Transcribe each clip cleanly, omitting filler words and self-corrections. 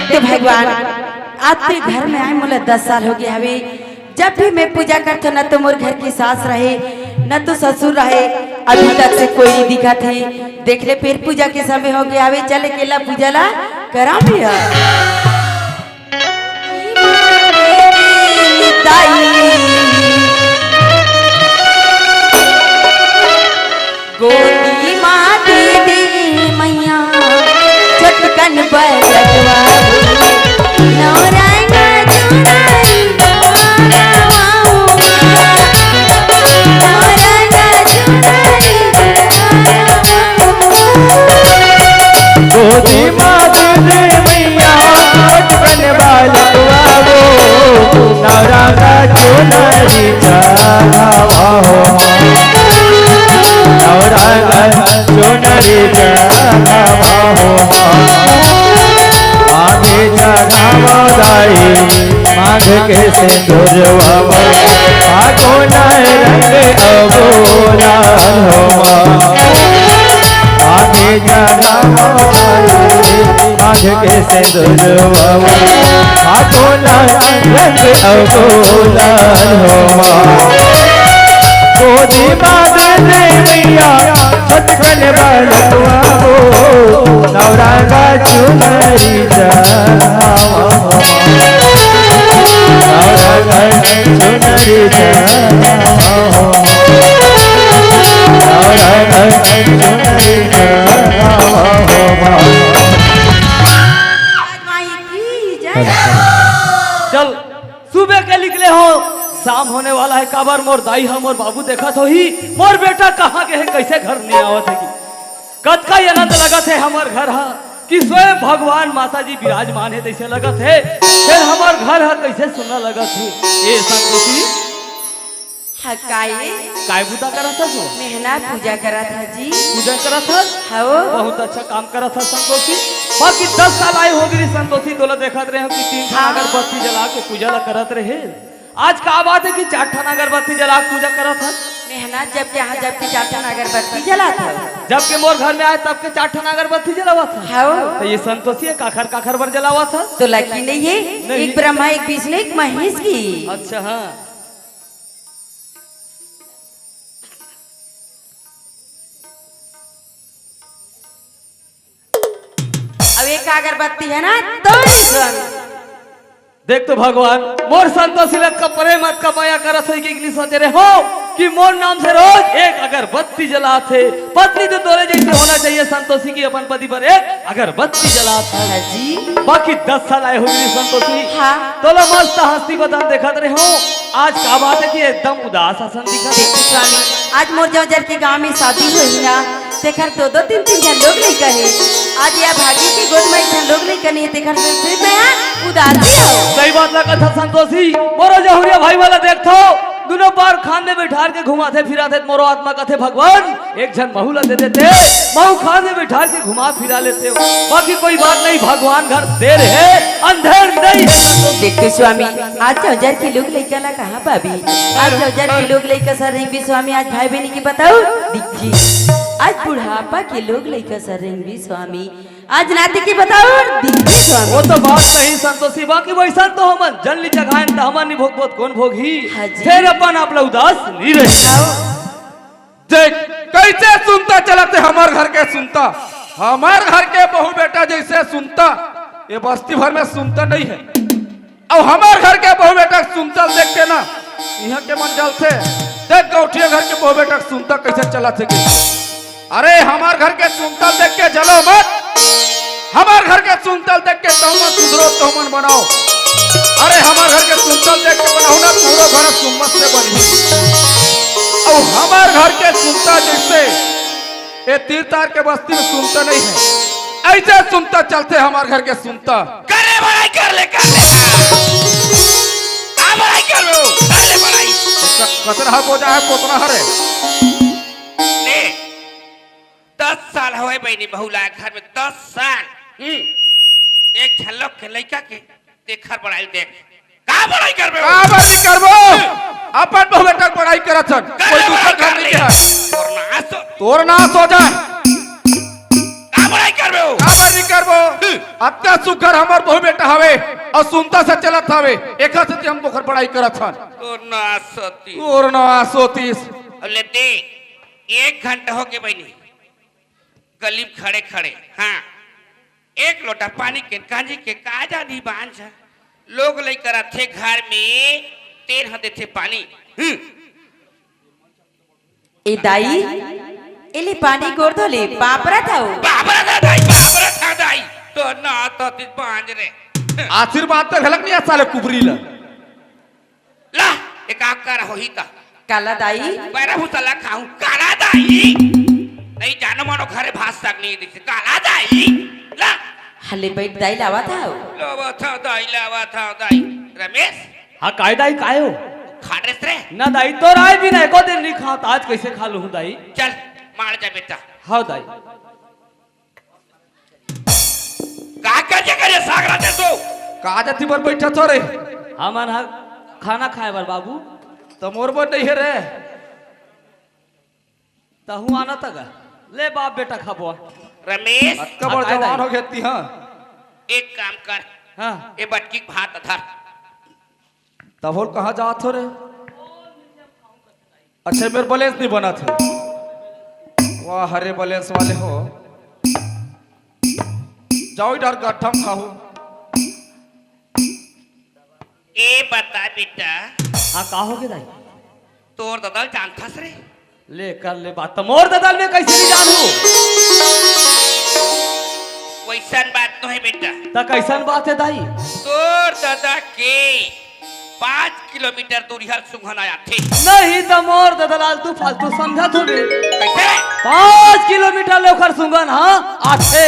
देखते भगवान आपके घर में आए मोला 10 साल हो गया हवे। जब भी मैं पूजा करते न तो मोर घर की सास रहे न तो ससुर रहे, अभी तक से कोई नहीं दिखा थे। देख ले फिर पूजा के समय हो गया हवे, चले केला पूजा ला करा लिया। गोदी माँ दीदी मैया चटकन बलकवा नवरंग चुनरी गोदी माँ दीदी मैया चटकन बलकवा नवरंग चुनरी चढ़ावा हो चुनरी चढ़ावा हो मांगे चढ़ावा दाई मांग के सिंदूरवा आगो नाय रंग अबोला हो मांगे चढ़ावा दाई मांग के सिंदूरवा आगो नाय रंग अबोला हो गोदी माँ मैया चटकन बलकवा नवरंगा चुनरी चढ़ावा नवरंगा चुनरी चढ़ावा नवरंगा चुनरी चढ़ावा। चल सुबह के निकले हो, शाम होने वाला है। काबर मोर दाई हम और बाबू देखा तो ही मोर बेटा कहाँ के है, कैसे घर नहीं आवत है कि कद का अनंत लगत है हमार घर हा कि स्वयं भगवान माता जी विराजमान है तैसे लगत है। फिर हमार घर हा कैसे सुनना लगत है। ए संतोषी काय बुता करा था जो मेहना पूजा करा था जी, पूजा करा था। हाँ बहुत अच्छा काम करा था संतोषी। बाकी 10 साल आए हो गई संतोषी, तोला देखत रहे हो कि 3 ठान अगरबत्ती जला के पूजा ला करत रहे। आज का बात है कि 4 ठान अगरबत्ती जला के पूजा करा था। मेहना जब के यहाँ जब के 4 ठान अगरबत्ती जला था, जब के मोर घर में आए तब के 4 ठान अगरबत्ती जलावा था। हाँ तो ये संतोषी काखर काखर बर जलावा था। तो लकी नहीं है, एक ब्रह्मा एक विष्णु एक महेश की। अच्छा हाँ अब एक अगरबत्ती है ना तो देख तो भगवान मोर संतोषी लत का प्रेम मत का माया करत है कि सोच रहे हो कि मोर नाम से रोज एक अगरबत्ती जलाते। पत्नी तो तोरे जैसे होना चाहिए संतोषी की, अपन पति पर एक अगरबत्ती जलाता है जी। बाकी 10 साल आए हुए संतोषी। हाँ तोला मस्त हंसती बदन देखत रहे हो। आज का बात है कि एकदम उदास हसन दिखत है। स्वामी आज मोर जौजर के गांव में शादी हुई ना, देखर 2-2 3-3 जन लोग नहीं कहे। आज यह भागी की गोद में जन लोग नहीं कनी, देखर सिर्फ मैं उदास हो। सही बात लगा था संतोषी। मोरो जहुरिया भाई वाला देखो दोनों बार खान में बैठा के घुमाते फिराते मोरो आत्मा कहते भगवान एक जन महू ला दे देते, महू खान में बैठा के घुमा फिरा लेते हो। बाकी कोई बात नहीं, भगवान घर देर है अंधेर नहीं है। देखते स्वामी आज जौजर के लोग लेकर ला कहाँ पाबी, आज जौजर के लोग लेकर सर रेंगी स्वामी। आज भाई बहनी की बताओ दिखी, आज बुढ़ापा के लोग लेकर सर रेंगी स्वामी। आज नाती की बताओ दिखी स्वामी। वो तो बात नहीं संतोषी, बाकी वैसा तो हम जल्दी जगाएं तो हमारी भोग बहुत कौन भोगी। फिर अपन आप लोग उदास नहीं रहे। देख कैसे सुनता चलाते हमार घर के सुनता, हमार घर के बहू बेटा जैसे सुनता ये बस्ती भर में सुनता नहीं है। अब हमार घर के बहू बेटा सुनता देख के ना यहाँ के मन जल से देख गौठिया घर के बहू बेटा सुनता कैसे चला थे। अरे हमार घर के सुनता देख के जलो मत, हमार घर के सुनता देख के तौमन सुधरो तौमन बनाओ। अरे हमार घर के सुनता देख के बनाओ ना पूरा घर सुम्मत से बनी। और हमार घर के सुनता जैसे ये तीर तार के बस्ती में सुनता नहीं है, ऐसे सुनता चलते हमार घर के सुनता। करे बड़ाई कर ले बड़ाई कर लो, करे बड़ाई कतरा बोझा है पोतना हरे ने 10 साल हुए बहनी बहुला घर में 10 साल। एक झलक के लड़का के देखर बड़ाई देख का बड़ाई करबे, का बड़ाई करबो। अपन बहु बेटा बड़ाई करत हन, कोई दूसरा घर नहीं है। तोर नाश हो जाए। का बड़ाई कर करबे हो का नहीं करबो अत्या सुकर हमर बहु बेटा हवे और सुनता से चलत हवे एका से हम पोखर पढ़ाई करत हन तो ना सती और ना सोतीस ले दे 1 घंटा हो के बनी गली में खड़े खड़े हाँ 1 लोटा पानी के कांजी के काजा नहीं बांझ लोग लेकर थे घर में तेल हते थे पानी ए दाई इले पानी गोर धोले पापरा था वो बाबरा था दाई तो ना तो तिज बांझ रे आशीर्वाद तो घलक नहीं साले कुबरी ला ला एक आकर होही ता काला दाई पैरा भूतला खाऊं काला दाई नहीं जानो मानो घरे भात साग नहीं दिखे काला दाई ला हले बैठ दाई लावा था वो लावा था दाई रमेश हाँ काय दाई काय हो खा रे रे ना दाई तो राय भी नहीं को दिन नहीं खाओ आज कैसे खा लूँ दाई चल मार जा बेटा हाँ दाई का करे साग राते तो का जाती पर बैठा थो रे हमार खाना खाए बार बाबू तो मोर पर नहीं है रे तहु आना तक ले बाप बेटा खाबो रमेश अक्का बड़ जवान हो गई हां एक काम कर हाँ ये बटकी भात धर तब और कहाँ जात हो रे अच्छे मेरे बैलेंस नहीं बना थे वाह हरे बैलेंस वाले हो जाओ इधर गट्ठा में खाओ ए बता बेटा हाँ का हो गया दाई तोर ददल जानता रे ले कर ले बात तो मोर ददल में कैसे नहीं जानू वैसन बात तो है बेटा ता कैसन बात है दाई तोर दादा के 5 किलोमीटर दूरी हल सुंघन आया थे नहीं तो मोर ददलाल तू फालतू समझा थोड़ी कैसे 5 किलोमीटर लेकर सुंगन हाँ आठे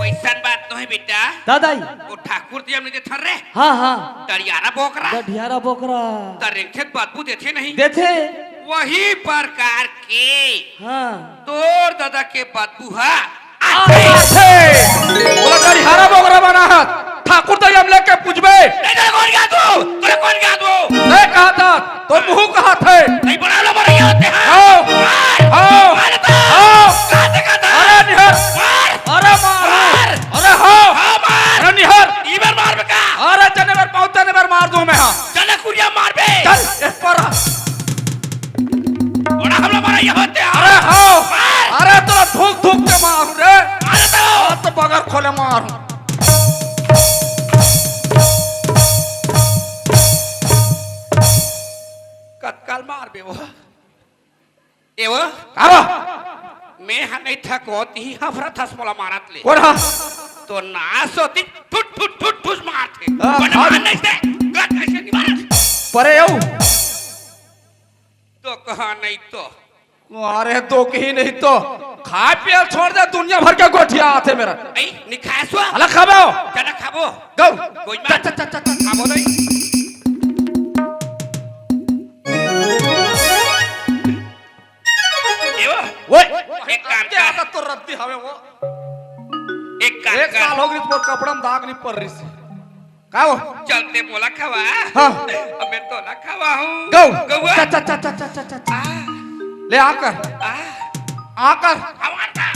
वैसन बात तो है बेटा दादाई वो ठाकुर जी हमने थर रे हाँ हाँ तरियारा बोकरा गढ़ियारा बोकरा तरेखे बदबू देते नहीं देथे वही प्रकार के हाँ तोर दादा के बदबू है बोला गाड़ी हारा बोगरा बना है ठाकुर तो हम लेके पूछबे कौन गया तू नहीं कहा था तो मुंह कहा थे नहीं बना लो मर होते हैं आओ आओ आओ अरे निहर अरे मार अरे हो अरे निहर इबर मार बका अरे जने बार पहुंचने ने बार मार दूं मैं हां चल कुरिया मार बे चल एक पर बड़ा हमला मारा ये होते हैं अरे हो अरे तोरा धूक धूक के मारू रे मार तो बगर खोले मारू कत्काल मार बे वो ए वो आवा मैं हा नहीं था कोती ही हफरा थस मोला मारत ले कौन हा तो नास होती ठुट ठुट ठुट ठुस मारते हाँ, बन हाँ। मार नहीं से गट कैसे नहीं मारत परे आओ तो कहा नहीं तो अरे तो कहीं नहीं तो खा पिया छोड़ दे दुनिया भर के गोठिया आते मेरा ऐ निखासवा अला खाबो चला खाबो गो कोई मार खाबो नहीं ओए एक काम क्या कर आदत तो रद्दी हवे वो एक काम एक साल कर हो गई इस पर कपड़ा में दाग नहीं पड़ रही से का हो चलते बोला खवा हाँ। अब मैं तो ना खवा हूँ गो गौआ चा चा चा चा चा चा चा ले आकर आकर खवाता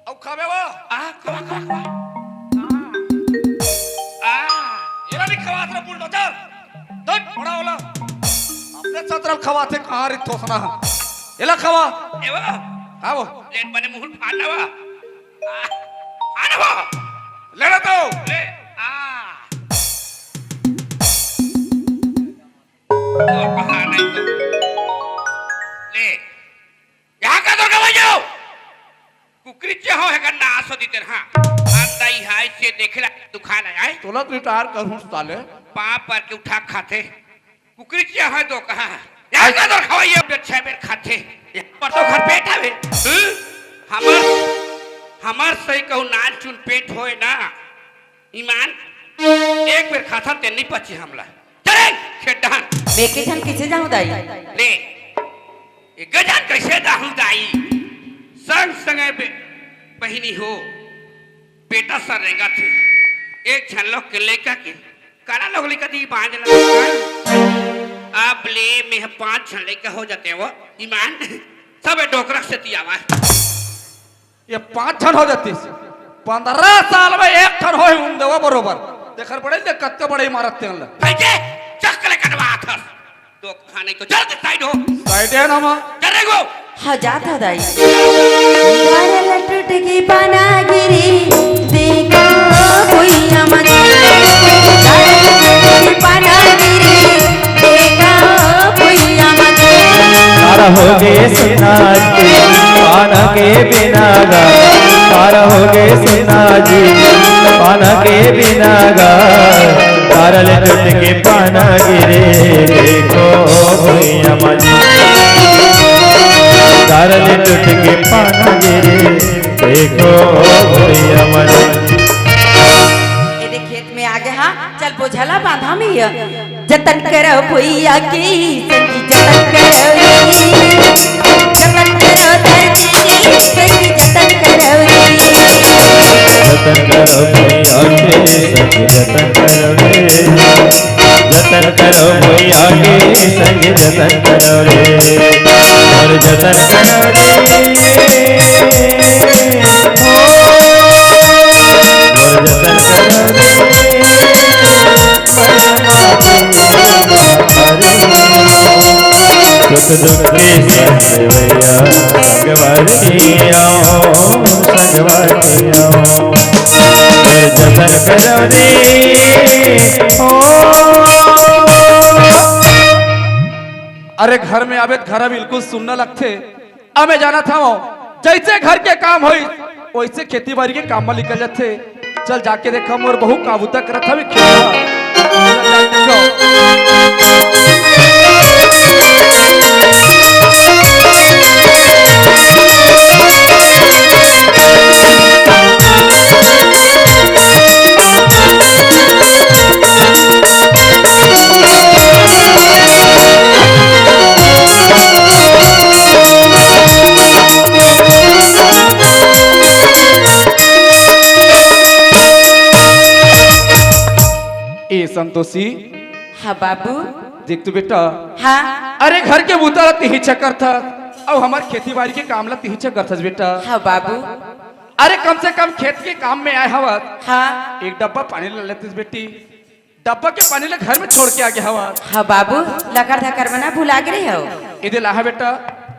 अब खाबे वो खवा खवा खवा ये नहीं खवात रे बुलडोजर दट बड़ा होला अपने सत्रल खवाते कहां रे ठोसना एला खवा एवा खाओ लेट बने मुंह फाड़वा आना ले लो तो ले तो कहा नहीं तो ले यहाँ का तो कमा जाओ कुकरी चाहो है करना आसो दी तेरे हाँ अंदा ही हाय से देखला दुखान आए तुरंत रिटायर करूं साले पाप पर के उठा खाते कुकरी चाहो तो कहा यहाँ का तो खवाइए अब अच्छा बेर खाते पर तो घर पेट आवे हमार सही कहूँ नाच चुन पेट होए ना ईमान एक बेर खाता ते नहीं पची हमला चले खेडान मैं के जन किसे जाऊं दाई ले एक गजान कैसे दाहू दाई संग संगे बहिनी हो बेटा सर रहेगा थे एक झलक के लेकर के काला लोग लेकर दी बांध लगा अब ले में 5 झले का हो जाते हैं वो ईमान सब डोकरा से दिया हुआ ये 5 ठन हो जाती 15 साल में 1 ठन हो उन देवा बरोबर देखर पड़े ले कत्ते बड़े इमारत ते अल्लाह भाईजे चक्कर कटवा था तो खाने तो जल्द साइड हो साइड है ना मां करेगो हाँ जाता दाई गारल टूट की पाना गिरी देखो कोई अमन गारल टूट की पाना गिरी देखो कोई अमन तारा हो गए सुना जी पाना के बिना गा तारा हो गए सुना जी पाना के बिना गा तारल टूट के पाना गिरे देखो भैया मजी तारल टूट के पाना गिरे देखो भैया मजी ये खेत में आ गया चल बोझला बांधा में जतन करो भैया की संगी जतन करो जतन करो धरती संगी जतन करो जतन करो भैया के संग जतन करो रे जतन करो भैया के संग जतन करो रे और जतन करो रे और जतन करो रे दुख दुख के संग भैया संगवारिया संगवारिया जतन करो रे अरे घर में आवे घर बिल्कुल सुनने लगते अब मैं जाना था जैसे घर के काम होई वैसे खेती बाड़ी के काम में निकल जाते चल जाके देखा मोर बहु काबूता करत हवे संतोषी हाँ बाबू देख तू बेटा हाँ अरे घर के बूता तिही चक्कर था अब हमारे खेती बाड़ी के काम ला तिही चक्कर था बेटा हाँ बाबू अरे कम से कम खेत के काम में आए हवा हाँ एक डब्बा पानी ले लेते बेटी डब्बा के पानी ले घर में छोड़ के आ गया हवा हाँ बाबू लकर धकर बना भुला गए हो इधर लाहा बेटा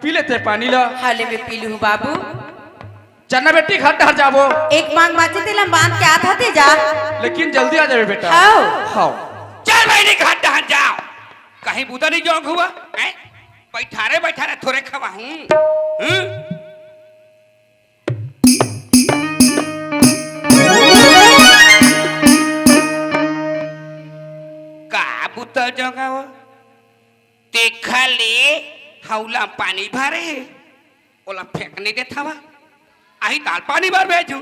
पी लेते पानी ला हाले में पी लूँ बाबू चन्ना बेटी घर डर जाबो एक मांग बाचे थे बांध के आता थे जा लेकिन जल्दी आ जाए बेटा हाँ हाँ चल भाई घाट डहन जाओ कहीं बुदा नहीं जोंग हुआ हैं बैठारे थोड़े खवा हूं का बुता जोंगा वो देखा ले हौला पानी भरे ओला फेंकने दे था आई दाल पानी भर भेजू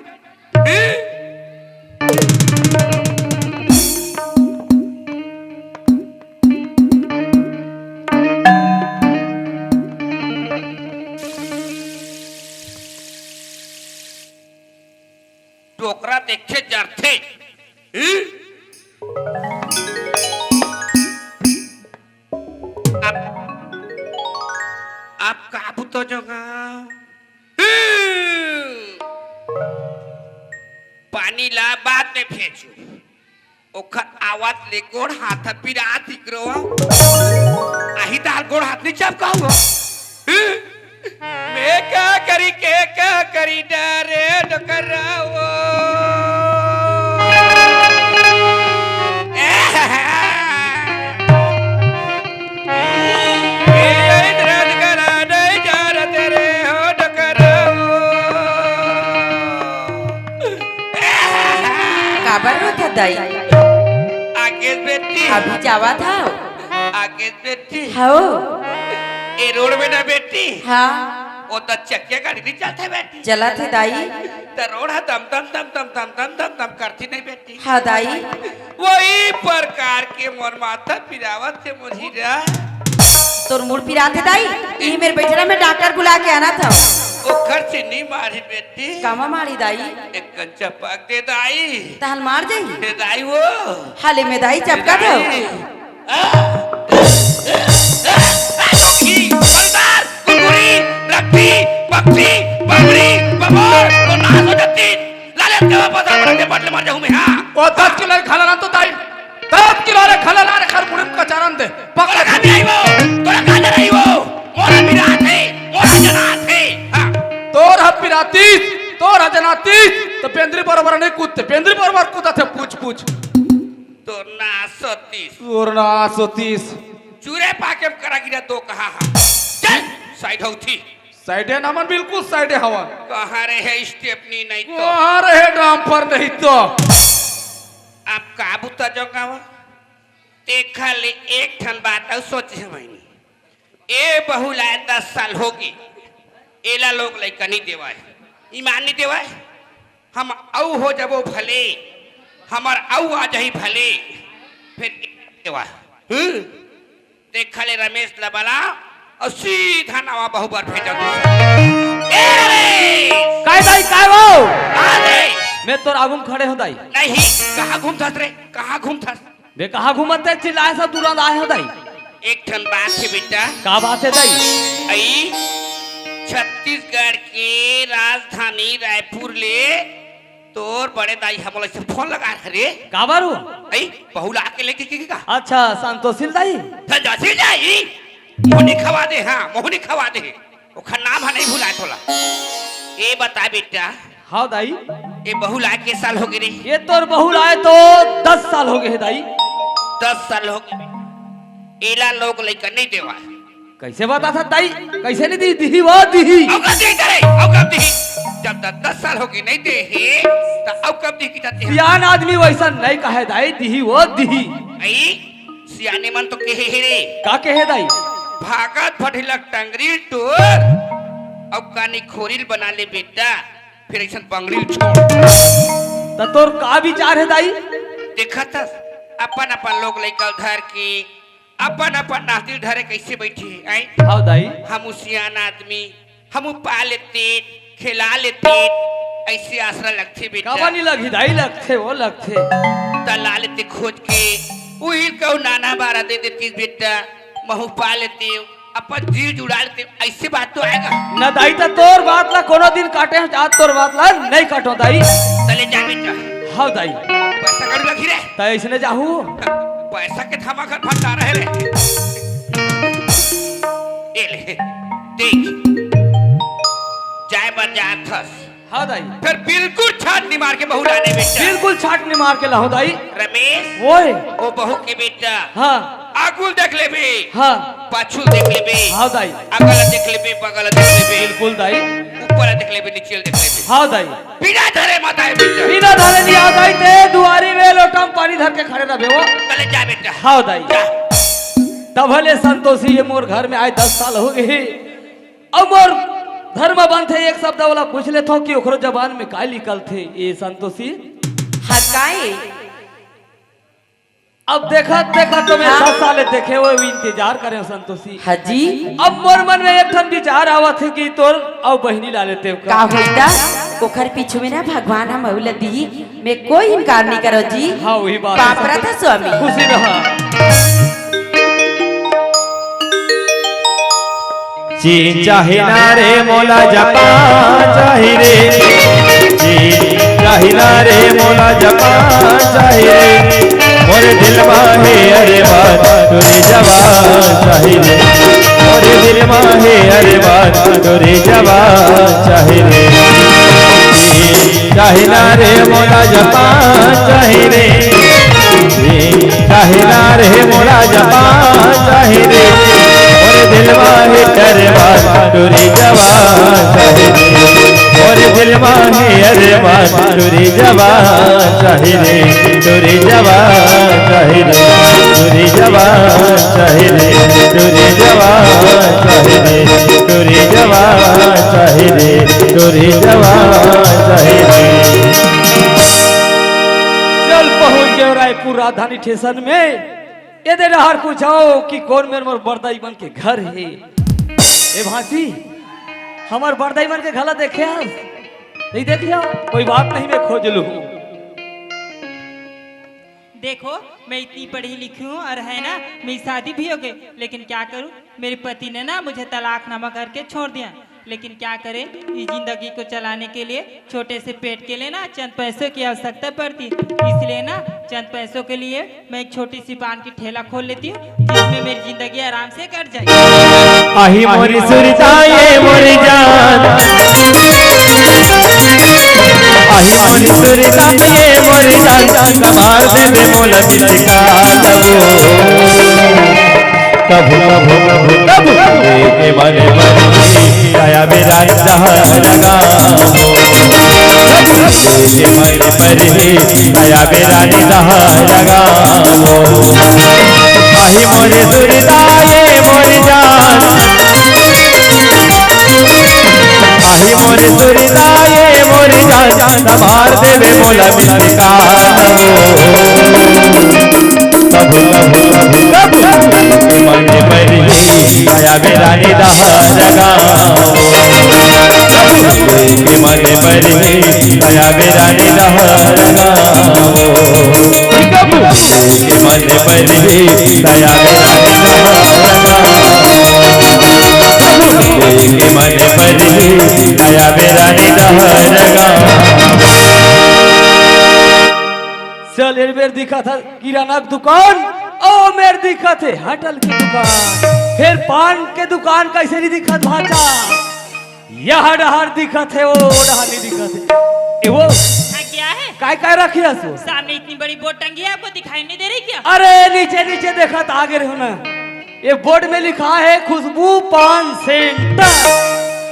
टोकरा देखे जरथे आप काबू तो जोगा पानी ला बाद में भेजू ओखर आवाज ले गोड़ हाथ पिरा दिकरो आही दाल गोड़ हाथ नहीं चपका हुआ मैं क्या करी डरे डकराओ दाई आगे बेटी अभी जावा था आगे बेटी हाँ ए रोड में ना बेटी हाँ वो तो चक्के गाड़ी नहीं चलते बेटी चला थे दाई तो रोड है दम दम दम दम दम दम दम दम करती नहीं बेटी हाँ दाई वही प्रकार के मोर माता पिरावत से मुझीरा तोर मुड़ पिरा थे दाई यही मेरे बेचरा में डॉक्टर बुला के आना था वो खर्च नहीं मारी बेटी कामा मारी दाई एक कंचा पाक दे दाई तहल मार जाई दे दाई वो हाले में दाई चपका दो की बंदर कुकुरी रत्ती पक्षी बकरी बाबा तो ना हो जाती लाले के वापस आ बड़े बदले मर जाऊं मैं हां ओ 10 किलो खाला ना तो ताई 10 किलो रे खाला ना रे खर मुड़े का चारण दे तोरा का नहीं वो तोरा का नहीं वो मोरा बिरात है मोरा जनात है हां तोर हपिरातीस तोर हजनातीस तो पेंद्री बरोबर नहीं कूदते पेंद्री बरोबर कूदा थे पूछ तो ना सतीश तोर ना 130 चूरे पाके करा गिरा तो कहा चल साइड हो थी साइडे नामन बिल्कुल साइडे हवा कहाँ रहे स्टेपनी नहीं तो वहां रहे डाम पर नहीं तो आप काबू तो जगावा देखा ले एक ठन बात और सोच समझनी ए बहुला 10 साल होगी एला लोग लइका नहीं देवाए ईमान नहीं देवाए हम औ हो जबो भले हमार औ आ जाही भले फिर देवा देखा ले रमेश लबला और सीधा नवा बहु बार भेजा काय दाई काय वो आ रे मैं तो आगुम खड़े हो दाई नहीं कहाँ घूमथस रे कहाँ घूमथस बे कहाँ घूमते चिल्लाए सब तुरंत आए हो दाई एक ठन बात है बेटा का बात है दाई आई छत्तीसगढ़ के राजधानी रायपुर ले तोर बड़े दाई हमला से फोन लगा रे का बारू आई बहुला के लेके का अच्छा संतोषिल दाई जैसे जाई मोहनी खवा दे हाँ मोहनी खवा दे ओखर नाम है नहीं भुलाए तोला ए बता बेटा हाँ दाई ये बहुला के साल हो गए ये तोर बहू लाए तो 10 साल हो गए दाई 10 साल हो गए एला लोग लइका नहीं देवा कैसे बता था दाई कैसे नहीं दी दी वो दी औ कब दी करे औ कब दी जब तक 10 साल हो गए नहीं दे हे तो औ कब दी की जाती है सियान आदमी वैसा नहीं कहे दाई दी वो दी आई सियाने मन तो कहे हे रे का कहे दाई भागत फटिलक टंगरी टोर अब कानी खोरिल बना ले बेटा फिर ऐसा बंगड़ी छोड़ तो तोर का विचार है दाई देखा था अपन अपन लोग लइका धर के अपन अपन नाती धरे कैसे बैठे आई हाँ दाई हम सियान आदमी हम पा लेते खिला लेते ऐसे आसरा लगते बेटा का नहीं लगी दाई लगते वो लगते तला लेते खोज के वही कहो नाना बारा दे देती बेटा महू पा लेते अपन जीव जुड़ा लेते ऐसे बात तो आएगा न दाई तो तोर बात ला कोनो दिन काटे आज तोर बात ला नहीं काटो दाई चले जा बेटा हाँ दाई पैसा कर रखी रे तो इसने जाहू पैसा के थमा कर फंसा रहे रे ए ले देख जाए बर जा थस हाँ दाई फिर बिल्कुल छाट नहीं मार के बहू लाने बेटा बिल्कुल छाटने मार के लाहू दाई रमेश ओए ओ बहू के बेटा हाँ आगुल देख ले बे हाँ पाछुल देख ले बे हाँ दाई अगल देख ले बे बगल देख ले बे बिल्कुल दाई ऊपर देख ले बे नीचे देख ले बे हाँ दाई बिना धरे माता है बेटा बिना धरे दिया दाई ते दुआरी में लोटम पानी धर के खड़े रहे वो चले जा बेटा हाँ दाई जा तब हले संतोषी ये मोर घर में आए 10 साल हो गए अब मोर धर्म बंद थे एक शब्द वाला पूछ ले थो कि ओकरो जबान में का लिखल थे ये संतोषी हकाए अब देखा देखा तो मैं 10 साल देखे वो इंतजार करे संतोषी हाजी अब मोर मन में एक ठन विचार आवत है कि तोर अब बहनी ला लेते का होइता ओखर पीछू में ना भगवान हम अउला दी मैं कोई इनकार नहीं करो जी हाँ वही बात पापरा था स्वामी खुशी रहा चीन चाहे ना रे मोला जपा चाहे रे चीन चाहे ना रे मोला जपा चाहे रे मोरे दिल माहे अरे बात तोरे जवा चाहे रे मोरे दिल माहे अरे बात तोरे जवा चाहे रे चीन चाहे ना रे मोला जपा चाहे रे चीन चाहे ना रे मोला जपा चाहे रे और दिल माहे अरे बात तोरी जवा चाहे और दिल माहे अरे बात तोरी जवा चाहे रे तोरी जवा चाहे रे तोरी जवा चाहे रे तोरी जवा चाहे रे तोरी जवा चाहे रे तोरी जवा चाहे रे चल पहुंच गए रायपुर राजधानी स्टेशन में ये दे रहा पूछो कि कौन मेरे मोर बरदाई मन के घर है ए भांसी हमार बरदाई मन के घला देखे आप नहीं देख लिया कोई बात नहीं मैं खोज लूं देखो मैं इतनी पढ़ी लिखी हूँ और है ना मेरी शादी भी हो गई लेकिन क्या करूँ मेरे पति ने ना मुझे तलाकनामा करके छोड़ दिया लेकिन क्या करें, इस जिंदगी को चलाने के लिए छोटे से पेट के लिए ना चंद पैसों की आवश्यकता पड़ती, इसलिए ना चंद पैसों के लिए मैं एक छोटी सी पान की ठेला खोल लेती हूँ, जिसमें मेरी जिंदगी आराम से कट जाएगी। आही मोरी सुरताए मोरी जान, आही मोरी सुरताए मोरी जान, संभार देवे मोला बिटिका कभू कभू कभू कभू के मने मने आया मेरा लगा के मने मने आया मेरा लगा आही मोरे सुरताए मोरी जान, आही मोरे सुरताए मोरी जान, संभार देवे मोला बिटिका कभू कभू कभू कभू मने मने आया मेरा लगा के मने मने आया मेरा लगा कभू के मने मने आया के मने मने आया मेरा लगा। चल एक बेर दिखा था किराना की दुकान, ओ मेर दिखा थे होटल की दुकान, फिर पान के दुकान कैसे नहीं दिखत भाचा, यहाँ डहार दिखत है, वो डहार नहीं दिखत है। वो क्या है? काय रखी है सो? सामने इतनी बड़ी बोर्ड टंगी है, आपको दिखाई नहीं दे रही क्या? अरे नीचे नीचे देखा तो आगे रहो ना, ये बोर्ड में लिखा है खुशबू पान सेंटर,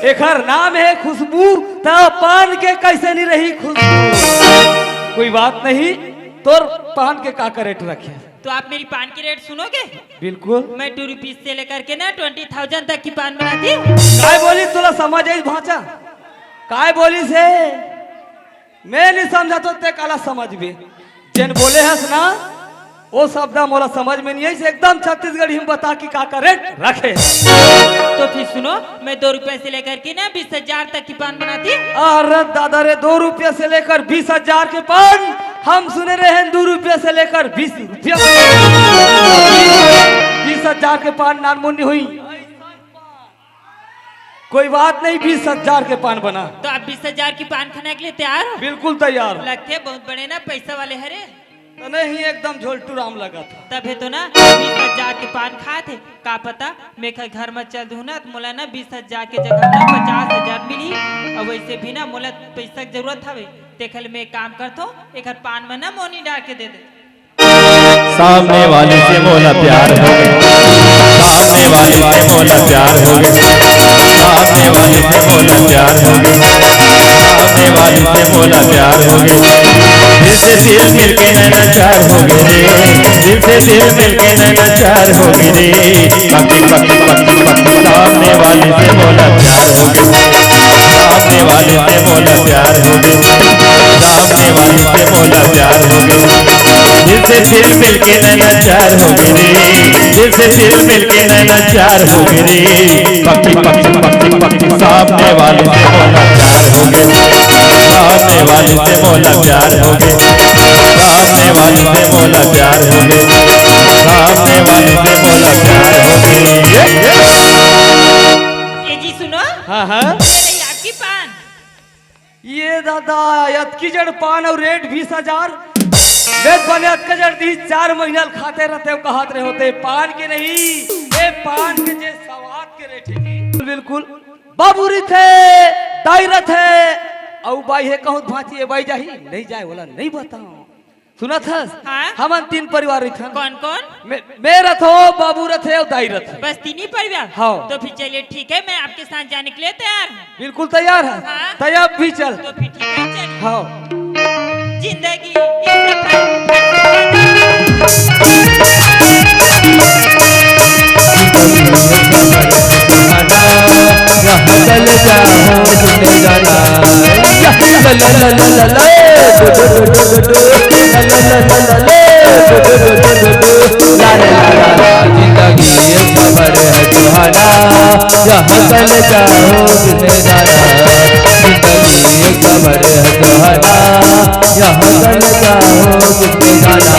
एक नाम है खुशबू, तो पान के कैसे नहीं रही खुशबू। कोई बात नहीं, तोर पान के का रेट रखे। तो आप मेरी पान की रेट सुनोगे? बिल्कुल। मैं 2 रुपीज से लेकर के ना 20,000 तक की पान बनाती हूँ। काय बोली तुला समझ आई भाचा, काय बोली से मैं नहीं समझा तो ते काला समझ भी, जिन बोले हस ना वो शब्द मोला समझ में नहीं है, एकदम छत्तीसगढ़ी हम बता कि का रेट रखे। तो फिर सुनो, मैं 2 रुपए से लेकर के ना 20,000 तक की पान बनाती हूँ। अरे दादा रे, 2 रुपये से लेकर 20,000 के पान, हम सुने रहे हैं 2 रुपये से लेकर 20 रुपया, 20,000 के पान नानमुन्नी हुई। कोई बात नहीं, 20,000 के पान बना। तो आप 20,000 की पान खाने के लिए तैयार हो? बिल्कुल तैयार। लगते बहुत बड़े ना पैसा वाले हरे। तो नहीं, एकदम झोलटू राम लगा था। तब तो ना 20,000 के पान खाए थे, का पता मैं घर में चल दूँ ना तो मोला ना 20,000 के जगह ना 50,000 मिली, और वैसे भी ना मोला पैसा की जरूरत हवे, देखल मैं एक काम करता हूँ, एक पान में ना मोनी डाल के दे दे। सामने वाले से मोला प्यार हो गया, सामने वाले से मोला प्यार हो गया, सामने वाले से मोला प्यार हो गया, सामने वाले से मोला प्यार हो गया, दिल से दिल मिल के नैना चार हो गए रे, दिल से दिल मिल के नैना चार हो गए रे, पक्की पक्की पक्की पक्की सामने वाले से मोला प्यार हो गया, सामने वाले से मोला प्यार हो गया, सामने वाले से मोला प्यार हो गया, दिल से दिल मिल के नैना चार हो गए रे, दिल से दिल मिल के नैना चार हो गए रे, पक्की पक्की पक्की पक्की सामने वाले से मोला प्यार हो गया, सामने वाले से मोला प्यार हो गया, सामने वाले से मोला प्यार हो गया, सामने वाले से मोला प्यार हो गया। ये जी सुनो, हाँ हाँ, ये रही आपकी पान। ये दादा अतकी जड़ पान और रेट 20,000, वेद बने अतका जड़ दी 4 महीना खाते रहते हो, कहते रहे होते पान के नहीं, ये पान के जे सवाद के रेट है। बिल्कुल बाबूरी थे, दायरत है, औ बाई है कहूँ भांची है, बाई जाही नहीं जाए बोला नहीं बताओ, सुना था? हाँ? हम 3 परिवार रही था। कौन कौन? मेरा थो, बाबू रथ है और दाई रथ है। बस 3 ही परिवार? हाँ। तो फिर चलिए ठीक है, मैं आपके साथ जाने के लिए तैयार हूँ। बिल्कुल तैयार है। हाँ? तैयार भी चल। तो फिर ठीक है, चलिए। हाँ। जिंदगी इस चल जाओ तुमने जाना, जिंदगी ये सफर है सुहाना, यहाँ चल जाओ तुमने जाना, जिंदगी ये सफर है सुहाना, यहाँ चल जाओ तुमने जाना।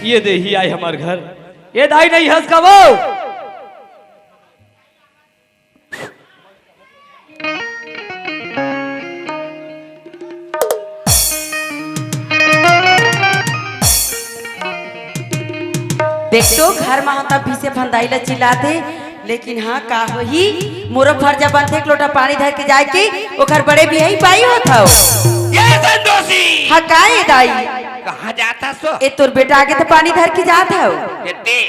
ये देही आई हमारे घर, ये दाई नहीं हंस का वो देख तो घर में होता भी से फंदाई ला चिल्लाते, लेकिन हाँ का होही मोरो फर्जा बनते एक लोटा पानी धर के जाए के ओकर बड़े भी है बाई होता हो। ये संतोषी हाँ का ये दाई कहाँ जाता सो? ए तोर बेटा आगे तो पानी धर के जात हो। बेटे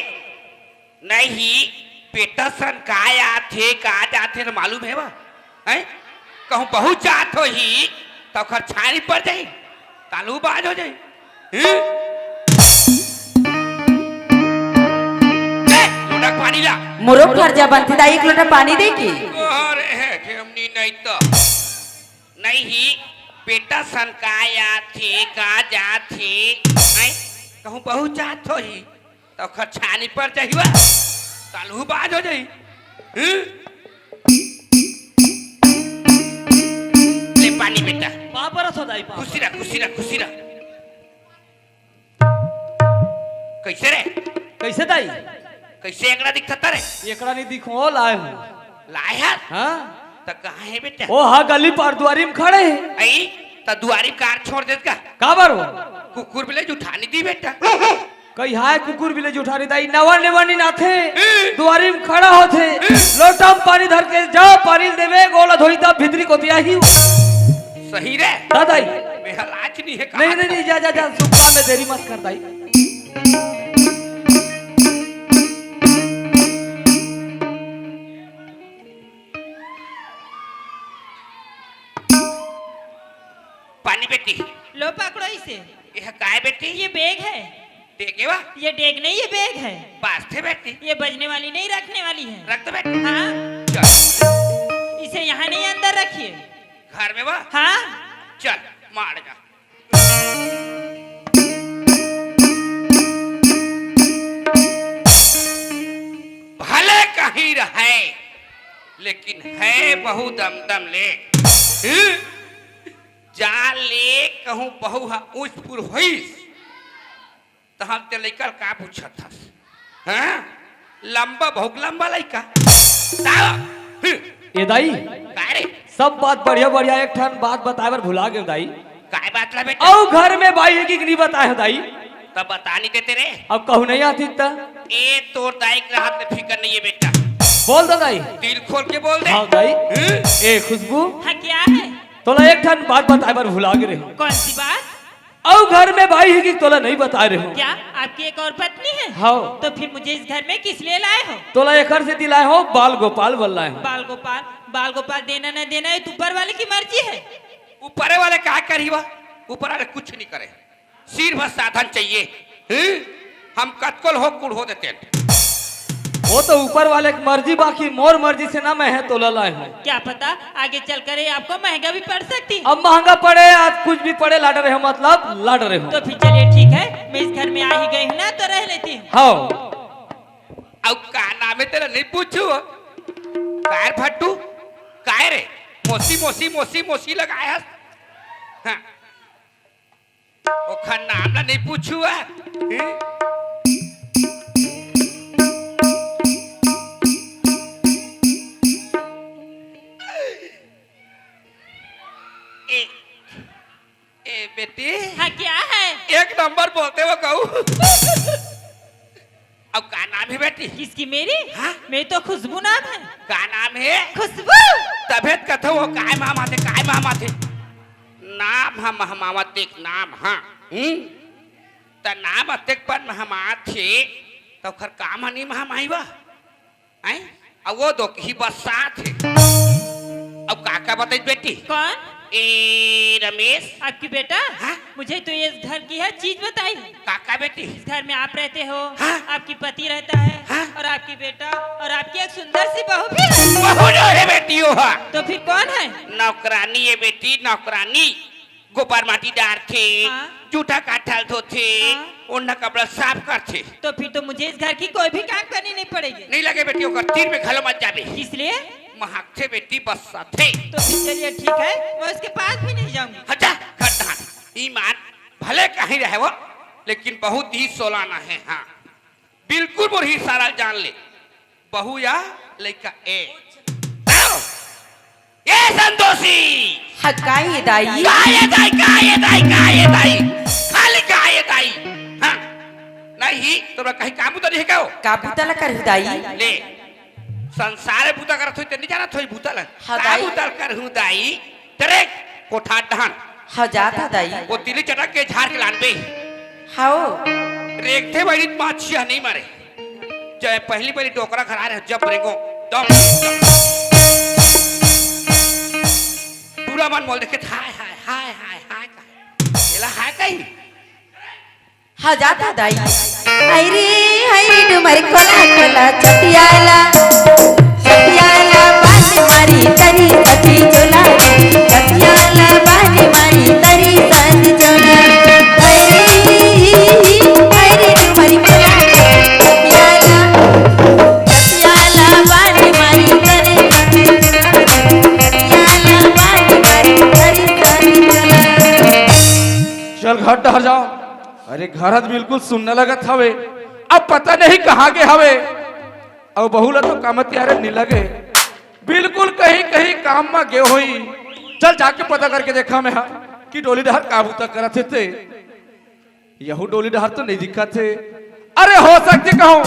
नहीं बेटा सन का आथे का जाथे तो मालूम है बा हैं? कहूँ बहुत जात हो ही तो खर छानी पड़ जाई तालू बाज हो जाई हैं? लोटा पानी ला मोरो फर्जा बनते दाई एक लोटा पानी दे के। अरे है खेमनी नहीं तो नहीं बेटा सन का आथे का जाथे हैं? कहूँ बहुत जात हो ही तो खर छानी पड़ जाई बा तालू बाज हो जाई हैं? ले पानी बेटा वहां पर सो दाई खुशी रह खुशी रह खुशी रह कैसे रे कैसे दाई कैसे एकड़ा दिखता रे एकड़ा नहीं दिखो लाए हूं। लाया हाँ तो कहाँ है बेटा ओ हाँ गली पार द्वारी में खड़े हैं। आई तो दुआरी कार छोड़ देत का काबर हो कुकुर बिले जुठानी दी बेटा कई हाय कुकुर बिले जुठारी दाई नवा नेवानी नाथे दुआरी में खड़ा होथे लोटा में पानी धर के जा पानी देवे गोला धोई तब भितरी को दिया ही सही रे दादाई मेरा लाज नहीं है नहीं नहीं नहीं जा जा जा सुखा में देरी मत कर दाई। पानी बेटी लो पकड़ो इसे। यह काय बेटी ये बैग है। देखे वा ये डेग नहीं, ये बैग है। पास थे बेटी ये बजने वाली नहीं, रखने वाली है। रख दो बेटी हाँ चल इसे यहाँ नहीं, अंदर रखिए। घर में वा हाँ चल मार जा भले कहीं रहे लेकिन है बहु दमदम ले हैं? जा ले कहूँ बहु ऊँचपुर होइस तो हम ते लइका का पूछत हस हैं? लंबा बहुत लंबा लइका ए दाई काय रे सब बात बढ़िया बढ़िया एक ठन बात बताए बर भुला गए दाई। काय बात ला बेटा औ घर में बाई है कि नहीं बताए दाई। तब बता नहीं देते रे अब कहू नहीं आती ता ए तोर दाई के हाथ में फिकर नहीं है बेटा बोल दो दाई। दिल खोल के बोल दे हाँ दाई। हैं? ए खुशबू हाँ क्या है? तोला एक ठन बात बताए बर भुला गए रहे कौन सी बात? औ घर में बाई है कि तोला नहीं बता रहे हो। क्या आपकी एक और पत्नी है? हाँ तो फिर मुझे इस घर में किस लिए लाए हो? तोला एकर से दिलाए हो बाल गोपाल बोल रहे हो। बाल गोपाल देना न देना ये ऊपर वाले की मर्जी है। ऊपर वाले क्या करीबा ऊपर वाले कुछ नहीं करे सिर बस साधन चाहिए हैं? हम कतकोल हो कुड़ हो देते हैं। वो तो ऊपर वाले की मर्जी, बाकी मोर मर्जी से ना मैं है तोला लाए हूँ। क्या पता आगे चलकर ये आपको महंगा भी पड़ सकती। अब महंगा पड़े आज कुछ भी पड़े लड़ रहे हो, मतलब लड़ रहे हो। तो फिर चलिए ठीक है, मैं इस घर में आ ही गई हूँ ना, तो रह लेती हूँ। हाँ अब का नाम है तेरा नहीं पूछू कार भट्टू काय रे मोसी मोसी मोसी मोसी लगाया हाँ। ओखा नाम ना नहीं पूछू हैं? ए ए बेटी हाँ क्या है? एक नंबर बोलते हो कहू अब का नाम है बेटी किसकी? मेरी? हाँ? मेरी तो खुशबू नाम है। का नाम है खुशबू? तबियत कथो वो काय मामा थे काय मामा थे नाम हम हमावा देख नाम हाँ त नाम अतेक पर महमा थे तो खर काम हनी महमाई बा हैं अब वो दो ही बस साथ है अब काका बताई बेटी कौन? ए रमेश आपकी बेटा? हाँ? मुझे तो ये घर की हर चीज बताई। काका बेटी इस घर में आप रहते हो, हाँ? आपकी पति रहता है, हाँ? और आपकी बेटा और आपकी एक सुंदर सी बहू भी है। बहु जो है बेटी हो हा तो फिर कौन है? नौकरानी है बेटी नौकरानी गोबर माटी डार थे हाँ? जूठा काठल धोथे हाँ? ओढ़ना कपड़ा साफ करथे तो फिर तो मुझे इस घर की कोई भी काम करनी नहीं पड़ेगी। नहीं लगे बेटी ओकर तीर में खलो मत जाबे इसलिए महकथे बेटी बस साथे तो फिर चलिए ठीक है, मैं उसके पास भी नहीं जाऊंगी। हटा खट्टा ईमान भले कहीं रहे वो लेकिन बहुत ही सोलाना है हाँ बिल्कुल मोर ही सारा जान ले बहू या लड़का ए आओ। ए संतोषी हकाई दाई गाये दाई खाली गाये दाई हाँ नहीं तोरा कहीं काम तो नहीं है क्या का बुतला कर हुदाई ले संसार बुता करत होई त नहीं जानत होई बुता ला हाँ, का दाई। बुता कर हूं दाई तेरे कोठा डहन हाँ जाता दाई वो तिली चटक के झाड़ के लानबे हाओ रेखते बड़ी माछिया नहीं मारे चाहे पहली पहली टोकरा खड़ा रहे जब रेगो दम पूरा मन बोल देखे हाय हाय हाय हाय हाय एला हाय कहीं हाँ जाता दाई हायरे डुमर कोला कोला चटियाला बाजी मारी तरी सखी चोला चटियाला बाजी मारी तरी सखी चोला हायरे डुमर कोला चटियाला बाजी मारी तरी चटियाला बाजी मारी तरी सखी चोला चल घर टहर जाओ। अरे घर बिल्कुल सुनने लगत हवे अब पता नहीं कहाँ के हवे और बहुला तो कामत यार नहीं लगे बिल्कुल कहीं कहीं काम में गे होई। चल जाके पता करके देखा मैं कि डोली डहर काबू तक करत थे यहू डोली डहर तो नहीं दिखा थे। अरे हो सकती कहूँ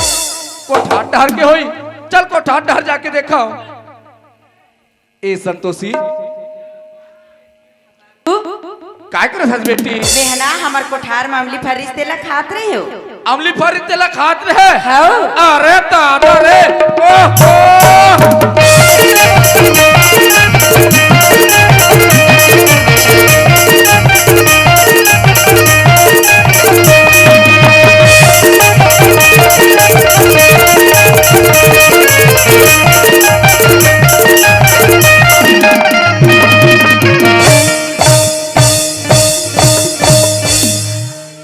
कोठार डहर के होई। चल कोठार डहर जाके देखा। ए संतोषी काय करत हस बेटी? मेहना हमार कोठार में अमली फरिस तेला खात रहे हो अमली फरी तेला खात रहे। हाँ अरे दादा रे ओहो